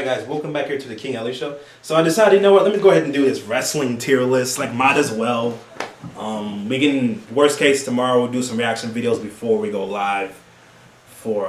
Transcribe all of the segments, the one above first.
Hi guys, welcome back here to the King Ellie Show. So I decided, you know what, let me go ahead and do this wrestling tier list, like might as well. We can, worst case tomorrow, we'll do some reaction videos before we go live for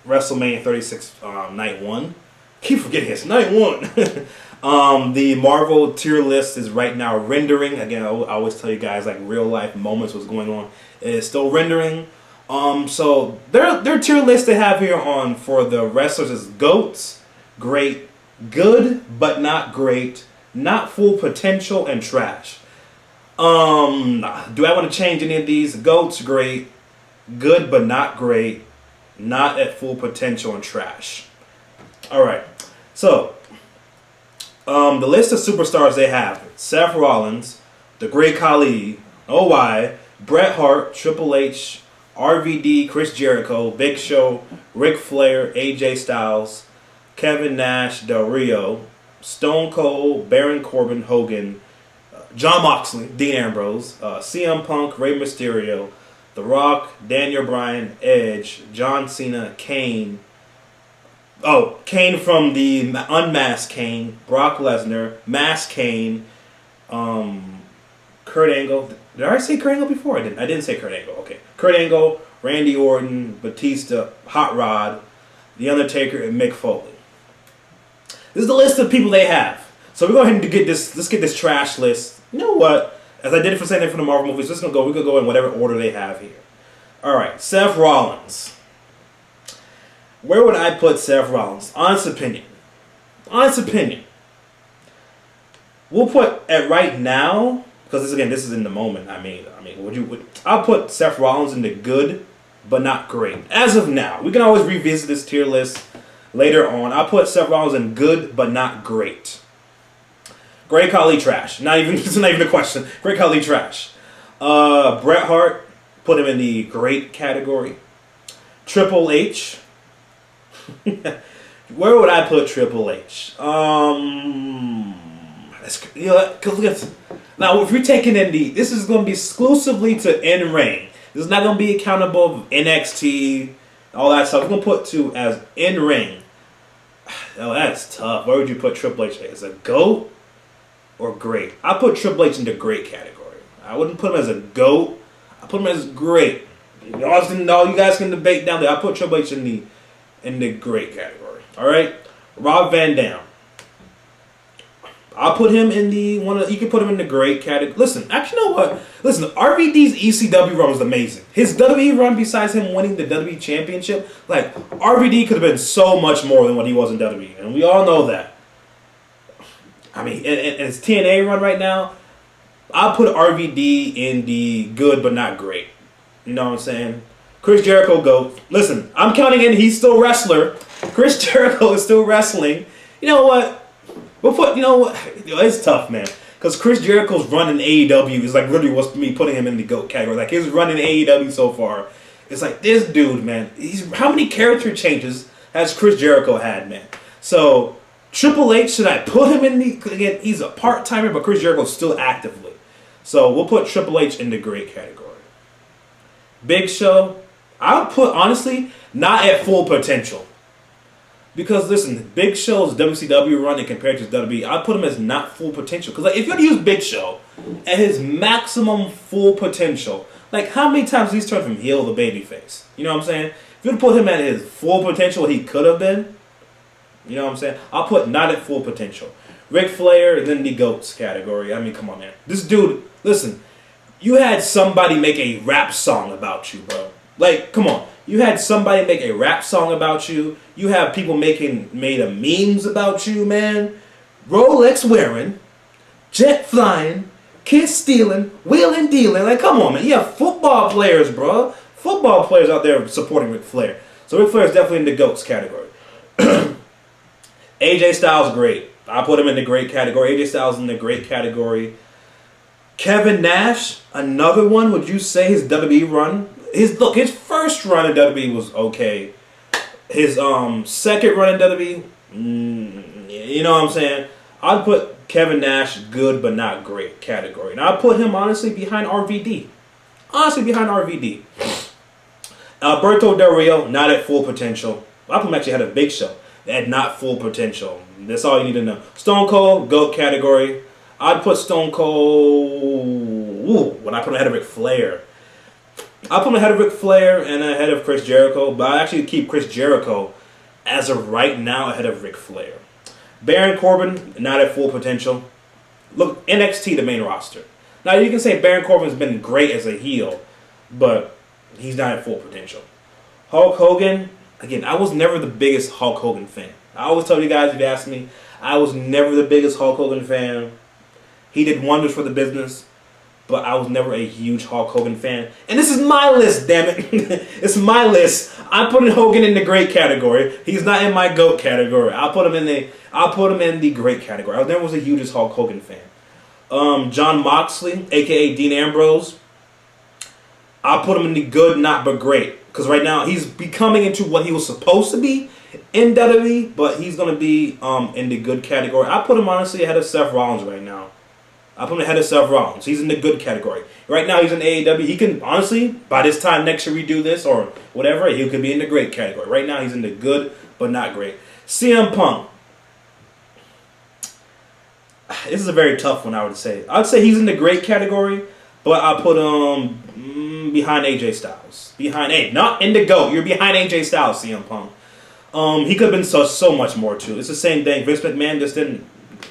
WrestleMania 36 Night 1. Keep forgetting it's Night 1. The Marvel tier list is right now rendering. Again, I always tell you guys like real life moments what's going on. It is still rendering. So their tier list they have here on for the wrestlers is GOATs, great, good but not great, not full potential, and trash. Do I want to change any of these? GOATs, great, good but not great, not at full potential, and trash. Alright, so the list of superstars they have: Seth Rollins, The Great Khali, OY, Bret Hart, Triple H, RVD, Chris Jericho, Big Show, Ric Flair, AJ Styles, Kevin Nash, Del Rio, Stone Cold, Baron Corbin, Hogan, Jon Moxley, Dean Ambrose, CM Punk, Rey Mysterio, The Rock, Daniel Bryan, Edge, John Cena, Kane. Oh, Kane from the Unmasked Kane, Brock Lesnar, Masked Kane, Kurt Angle. Did I say Kurt Angle before? I didn't say Kurt Angle. Okay. Kurt Angle, Randy Orton, Batista, Hot Rod, The Undertaker, and Mick Foley. This is the list of people they have. So we're going to get this. Let's get this trash list. You know what? As I did it for saying for the Marvel movies, we're going to go in whatever order they have here. All right, Seth Rollins. Where would I put Seth Rollins? Honest opinion. We'll put at right now. Because this is in the moment. I'll put Seth Rollins into good, but not great. As of now, we can always revisit this tier list later on. I'll put Seth Rollins in good, but not great. Great Khali, trash. It's not even a question. Great Khali, trash. Bret Hart, put him in the great category. Triple H. Where would I put Triple H? Because look at. Now, if you're taking this is going to be exclusively to in-ring. This is not going to be accountable NXT, all that stuff. We're going to put to as in-ring. Oh, that's tough. Where would you put Triple H? As a GOAT or great? I put Triple H in the great category. I wouldn't put him as a GOAT. I put him as great. All you guys can debate down there. I put Triple H in the great category. All right? Rob Van Dam. I'll put him in you can put him in the great category. Listen, actually, you know what? Listen, RVD's ECW run was amazing. His WWE run, besides him winning the WWE Championship, like, RVD could have been so much more than what he was in WWE. And we all know that. I mean, and his TNA run right now, I'll put RVD in the good but not great. You know what I'm saying? Chris Jericho, GOAT. Listen, I'm counting in he's still wrestler. Chris Jericho is still wrestling. You know what? It's tough, man. Because Chris Jericho's run in AEW is like literally what's me putting him in the GOAT category. Like his run in AEW so far, it's like this dude, man. How many character changes has Chris Jericho had, man? So Triple H, should I put him in again? He's a part timer, but Chris Jericho's still actively. So we'll put Triple H in the great category. Big Show, I'll put honestly not at full potential. Because listen, Big Show's WCW run and compared to his WWE, I'd put him as not full potential. Because like, if you're going to use Big Show at his maximum full potential, like how many times he's turned from heel to babyface? You know what I'm saying? If you put him at his full potential, he could have been. You know what I'm saying? I'll put not at full potential. Ric Flair, and then the GOATs category. I mean, come on, man. This dude, listen, you had somebody make a rap song about you, bro. Like, come on. You had somebody make a rap song about you. You have people made a memes about you, man. Rolex wearing, jet flying, kiss stealing, wheeling dealing. Like, come on, man. You have football players, bro. Football players out there supporting Ric Flair. So Ric Flair is definitely in the GOATs category. AJ Styles, great. I put him in the great category. AJ Styles in the great category. Kevin Nash, another one. Would you say his WWE run? His first run in WWE was okay. His second run in WWE, you know what I'm saying? I'd put Kevin Nash good but not great category. And I'd put him honestly behind RVD. Alberto Del Rio, not at full potential. I'd put him actually ahead of Big Show. at not full potential. That's all you need to know. Stone Cold, GOAT category. I'd put Stone Cold when I put him ahead of Ric Flair. I put him ahead of Ric Flair and ahead of Chris Jericho, but I actually keep Chris Jericho as of right now ahead of Ric Flair. Baron Corbin, not at full potential. Look, NXT, the main roster. Now, you can say Baron Corbin's been great as a heel, but he's not at full potential. Hulk Hogan, again, I was never the biggest Hulk Hogan fan. I always tell you guys, if you ask me, I was never the biggest Hulk Hogan fan. He did wonders for the business, but I was never a huge Hulk Hogan fan. And this is my list, damn it. It's my list. I'm putting Hogan in the great category. He's not in my GOAT category. I'll put him in the great category. I never was the hugest Hulk Hogan fan. John Moxley, a.k.a. Dean Ambrose. I'll put him in the good, not but great. Because right now, he's becoming into what he was supposed to be in WWE, but he's going to be in the good category. I put him, honestly, ahead of Seth Rollins right now. I put him ahead of Seth Rollins. He's in the good category. Right now, he's in AEW. He can, honestly, by this time next year we do this or whatever, he could be in the great category. Right now, he's in the good, but not great. CM Punk. This is a very tough one, I would say. I'd say he's in the great category, but I put him behind AJ Styles. Not in the GOAT. You're behind AJ Styles, CM Punk. He could have been so much more, too. It's the same thing. Vince McMahon just didn't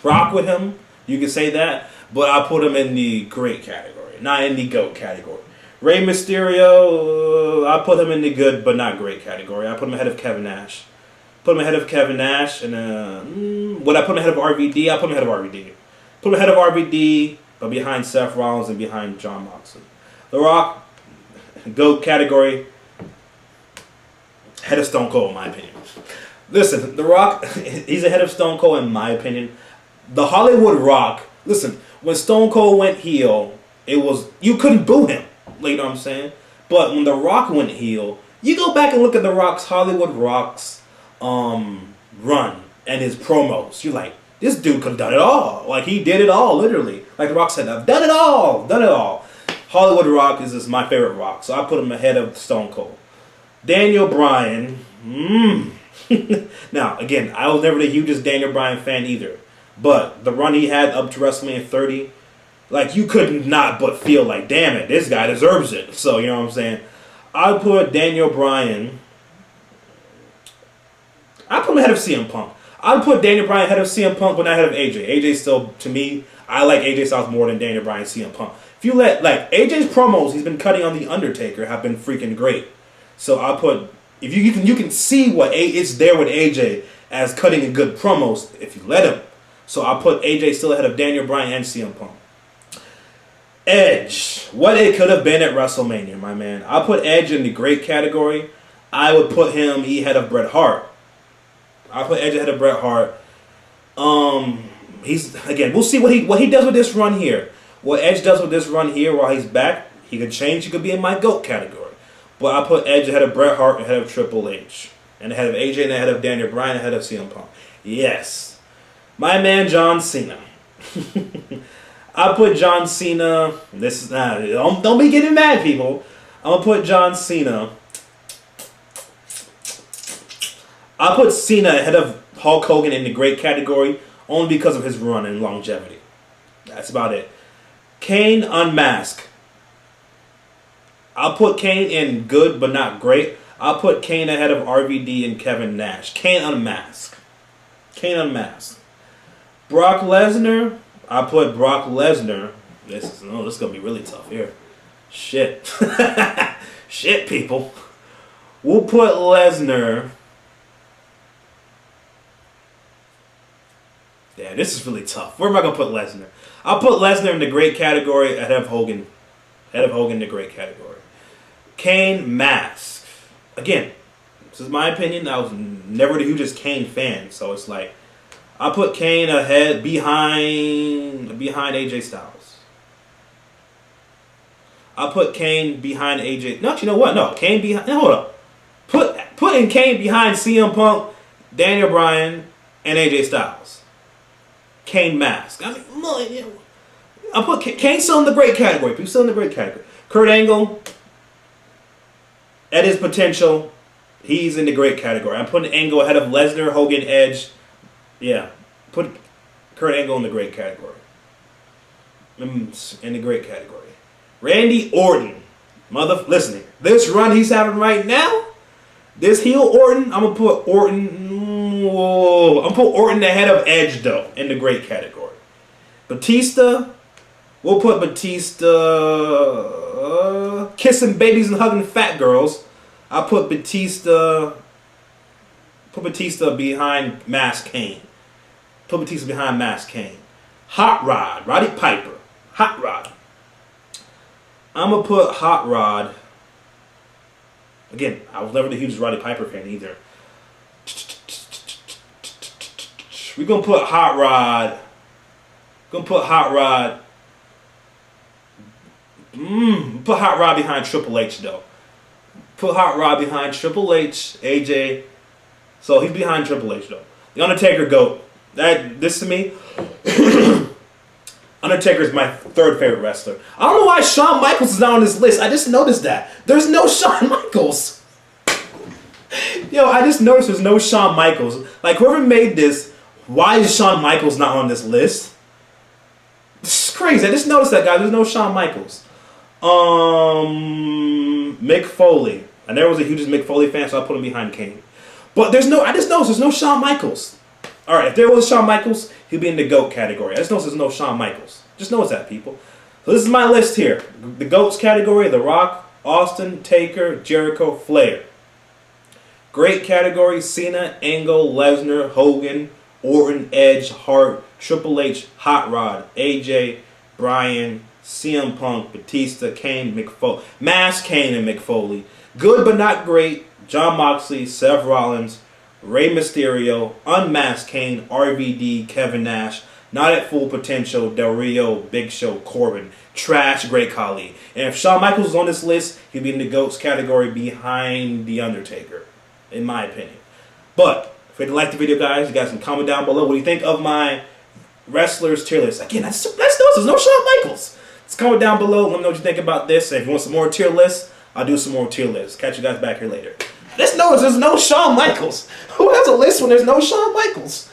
rock with him. You can say that. But I put him in the great category, not in the GOAT category. Rey Mysterio, I put him in the good but not great category. I put him ahead of Kevin Nash. And would I put him ahead of RVD? I put him ahead of RVD. Put him ahead of RVD, but behind Seth Rollins and behind John Moxley. The Rock, GOAT category, ahead of Stone Cold, in my opinion. Listen, The Rock, he's ahead of Stone Cold, in my opinion. The Hollywood Rock, listen, when Stone Cold went heel, you couldn't boo him. You know what I'm saying? But when The Rock went heel, you go back and look at The Rock's Hollywood Rock's run and his promos. You're like, this dude could have done it all. Like, he did it all, literally. Like The Rock said, I've done it all. Hollywood Rock is my favorite Rock, so I put him ahead of Stone Cold. Daniel Bryan. Now, again, I was never the hugest Daniel Bryan fan either. But the run he had up to WrestleMania 30, like, you could not but feel like, damn it, this guy deserves it. So, you know what I'm saying? I'd put Daniel Bryan. I'd put him ahead of CM Punk. I'd put Daniel Bryan ahead of CM Punk, but not ahead of AJ. AJ still, to me, I like AJ Styles more than Daniel Bryan and CM Punk. If you AJ's promos he's been cutting on The Undertaker have been freaking great. So I'll put, if you can see what it's there with AJ as cutting a good promos if you let him. So I'll put AJ still ahead of Daniel Bryan and CM Punk. Edge. What it could have been at WrestleMania, my man. I'll put Edge in the great category. I would put him ahead of Bret Hart. I'll put Edge ahead of Bret Hart. We'll see what he does with this run here. What Edge does with this run here while he's back, he could change. He could be in my GOAT category. But I'll put Edge ahead of Bret Hart, ahead of Triple H. And ahead of AJ, and ahead of Daniel Bryan, ahead of CM Punk. Yes. My man John Cena. I put John Cena. This is don't be getting mad, people. I'm gonna put John Cena. I put Cena ahead of Hulk Hogan in the great category only because of his run and longevity. That's about it. Kane unmasked. I'll put Kane in good but not great. I'll put Kane ahead of RVD and Kevin Nash. Kane unmasked. Brock Lesnar, I put Brock Lesnar. This is going to be really tough here. Shit. Shit, people. We'll put Lesnar. Yeah, this is really tough. Where am I going to put Lesnar? I'll put Lesnar in the great category ahead of Hogan. Ahead of Hogan in the great category. Kane mask. Again, this is my opinion. I was never the hugest Kane fan, so it's like, I put Kane ahead behind AJ Styles. I put Kane behind AJ. No, you know what? No, Kane behind. No, hold up. Putting Kane behind CM Punk, Daniel Bryan, and AJ Styles. Kane mask. I put Kane still in the great category. He's still in the great category. Kurt Angle, at his potential, He's in the great category. I'm putting Angle ahead of Lesnar, Hogan, Edge. Yeah, put Kurt Angle in the great category. In the great category. Randy Orton. Listening. This run he's having right now, this heel Orton, I'm gonna put Orton. Whoa, I'm gonna put Orton ahead of Edge though in the great category. Batista, we'll put Batista kissing babies and hugging fat girls. I'll put Batista behind Mass Kane. Put Batista behind Mass Kane. Hot Rod, Roddy Piper. Hot Rod. I'm going to put Hot Rod. Again, I was never the hugest Roddy Piper fan either. We're going to put Hot Rod. Put Hot Rod behind Triple H though. Put Hot Rod behind Triple H, AJ. So he's behind Triple H though. The Undertaker GOAT. This to me, Undertaker is my third favorite wrestler. I don't know why Shawn Michaels is not on this list. I just noticed that. There's no Shawn Michaels. Yo, I just noticed there's no Shawn Michaels. Like, whoever made this, why is Shawn Michaels not on this list? This is crazy. I just noticed that, guys. There's no Shawn Michaels. Mick Foley. I never was a huge Mick Foley fan, so I put him behind Kane. But I just noticed there's no Shawn Michaels. Alright, if there was Shawn Michaels, he'd be in the GOAT category. I just noticed there's no Shawn Michaels. Just notice that, people. So this is my list here. The GOATs category, The Rock, Austin, Taker, Jericho, Flair. Great category, Cena, Angle, Lesnar, Hogan, Orton, Edge, Hart, Triple H, Hot Rod, AJ, Bryan, CM Punk, Batista, Kane, Mick Foley. Mass Kane and Mick Foley. Good but not great, Jon Moxley, Seth Rollins, Rey Mysterio, Unmasked Kane, RVD, Kevin Nash, Not at Full Potential, Del Rio, Big Show, Corbin, Trash, Great Khali. And if Shawn Michaels was on this list, he'd be in the GOATs category behind The Undertaker, in my opinion. But if you like the video, guys, you guys can comment down below what do you think of my wrestlers tier list. Again, that's there's no Shawn Michaels. Just comment down below. Let me know what you think about this. And if you want some more tier lists, I'll do some more tier lists. Catch you guys back here later. Just notice there's no Shawn Michaels. Who has a list when there's no Shawn Michaels?